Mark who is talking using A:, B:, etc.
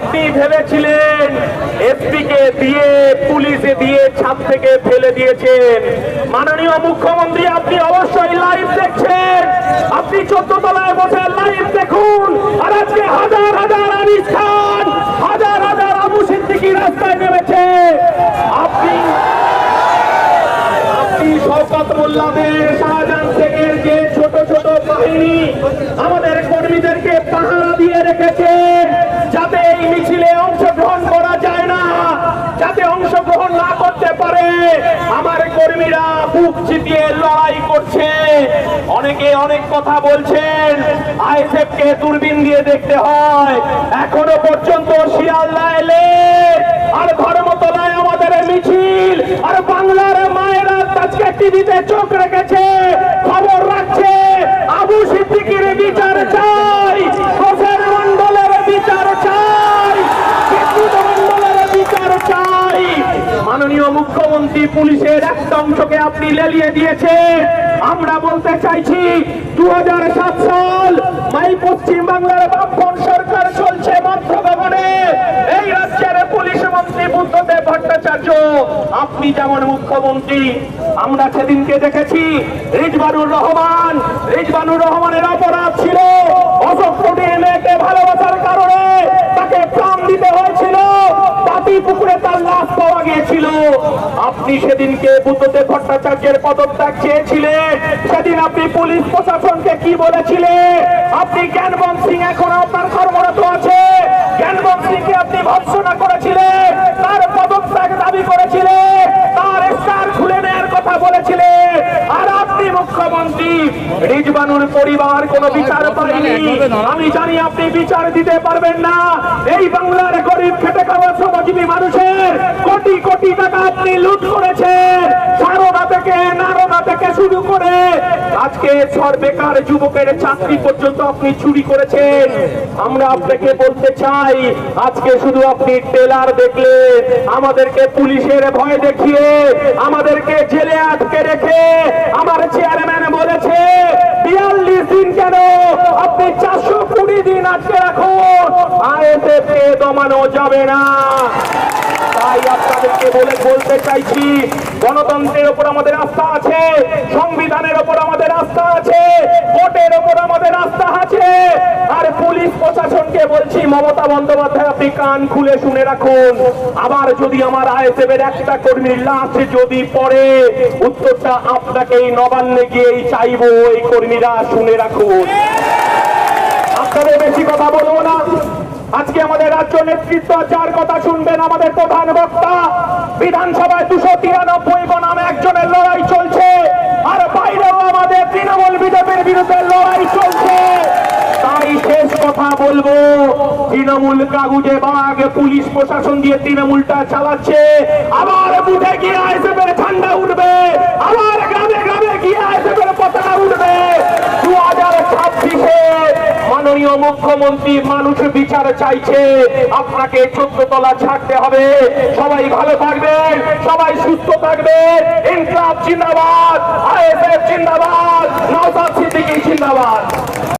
A: আপনি ভেবেছিলেন এসপি কে দিয়ে পুলিশে দিয়ে ছাদ থেকে ফেলে দিয়েছেন। মাননীয় মুখ্যমন্ত্রী, আপনি অবশ্যই লাইভ দেখছেন, আপনি 14 তলায় বসে লাইভ দেখুন। আর আজকে হাজার হাজার আনিস খান, হাজার হাজার আবু সিদ্দিকী রাস্তায় নেমেছে। আপনি শওকত মোল্লাদের, শাহজাহান শেখের যে ছোট ছোট বাহিনী আমাদের কর্মীদেরকে পাহারা দিয়ে রেখেছে, যাতে এই মিছিলে অংশগ্রহণ করা যায় না, যাতে অংশগ্রহণ না করতে পারে। আমার কর্মীরা বুক চিতিয়ে লড়াই করছে। অনেকে অনেক কথা বলছেন, আইএসএফ কে দূরবীন দিয়ে দেখতে হয়। এখনো পর্যন্ত শিয়ালদা এলে আর ধর্মতলায় আমাদের মিছিল, আর বাংলার মায়েরা আজকে টিভিতে চোখ রেখেছে, খবর রাখছে। আবু সিদ্দিকীর বিচার চাই, হোসেন মন্ডলের বিচার চাই, বিদ্যুৎ মন্ডলের বিচার চাই। মাননীয় মুখ্যমন্ত্রী, পুলিশের একটা অংশকে আপনি লেলিয়ে দিয়েছে। আমরা বলতে চাইছি 2007 সাল মাই পশ্চিম বাংলার বামপন সরকার চলছে মাত্র গগনে। এই রাজ্যের পুলিশ মন্ত্রী বুদ্ধদেব ভট্টাচার্য, আপনি যেমন মুখ্যমন্ত্রী, আমরা সেদিনকে দেখেছি রিজওয়ানুর রহমানের অপরাধ ছিল অশোক কুটির মেয়েকে ভালোবাসার কারণে তাকে প্রাণ দিতে হয়েছিল, পুকুরে তার লাশ পাওয়া গিয়েছিল। আপনি সেদিনকে বুদ্ধদেব ভট্টাচার্যের পদত্যাগ চেয়েছিলেন। সেদিন আপনি পুলিশ প্রশাসনকে কি বলেছিলেন? আপনি জ্ঞানবন্ত সিং এখন আপনার কর্মরত আছে, জ্ঞানবন্ত সিংকে আপনি ভৎসনা করেছিলেন, তার পদত্যাগ দাবি করেছিলেন, তার স্টার খুলে নেওয়ার কথা বলেছিলেন। আর আপনি মুখ্যমন্ত্রী, রিজওয়ানুর পরিবার কোনো বিচার পায়নি। আমি জানি আপনি বিচার দিতে পারবেন না। এই বাংলার গরিব খেটে খাওয়া শ্রমজীবী মানুষের কোটি কোটি টাকা আপনি লুট করেছেন, নারদা থেকে শুরু করে আজকে বেকার যুবকের চাকরি পর্যন্ত আপনি চুরি করেছেন। আমরা আপনাকে বলতে চাই, আজকে শুধু আপনি টেলার দেখলেন, আমাদেরকে পুলিশের ভয় দেখিয়ে আমাদেরকে জেলে আটকে রেখে আমার চেয়ারম্যান বলেছে 42 দিন কেন, আপনি 420 দিন আটকে রাখুন, আইএসএফ কে দমানো যাবে না। তাই আপনাদেরকে বলতে চাইছি, গণতন্ত্রের উপর আমাদের আস্থা আছে, সংবিধানের উপর আমাদের আস্থা আছে, ভোটের উপর আমাদের আস্থা আছে। আর পুলিশ প্রশাসনকে বলছি, মমতা বন্দ্যোপাধ্যায়, আপনি কান খুলে শুনে রাখুন। আবার যদি আমার আইএসএফ এর একটা কর্মীর লাশ যদি পড়ে, উত্তরটা আপনাকেই নবান্নে গিয়েই চাইবো। এই কর্মীরা শুনে রাখুন। আপনাদের বেশি কথা বলবো না। আজকে আমাদের রাজ্য নেতৃত্ব যার কথা শুনবেন, আমাদের প্রধান বক্তা, বিধানসভায় 293 বনামে একজনের লড়াই চলছে, আর বাইরেও আমাদের তৃণমূল বিজেপির বিরুদ্ধে লড়াই চলছে। তাই শেষ কথা বলবো, তৃণমূল কাগুজে বাঘ, পুলিশ প্রশাসন দিয়ে তৃণমূলটা চালাচ্ছে। আবার বুথে গিয়ে আইএসএফের ঝান্ডা উঠবে, আবার গ্রামে গ্রামে গিয়ে আইএসএফের পতাকা উঠবে। 2026-এ মাননীয় মুখ্যমন্ত্রী, মানুষ বিচার চাইছে, আপনাকে 14 তলা ছাড়তে হবে। সবাই ভালো থাকবেন, সবাই সুস্থ থাকবেন। ইনকলাব জিন্দাবাদ, আইএসএফ জিন্দাবাদ, নওশাদ সিদ্দিকী জিন্দাবাদ।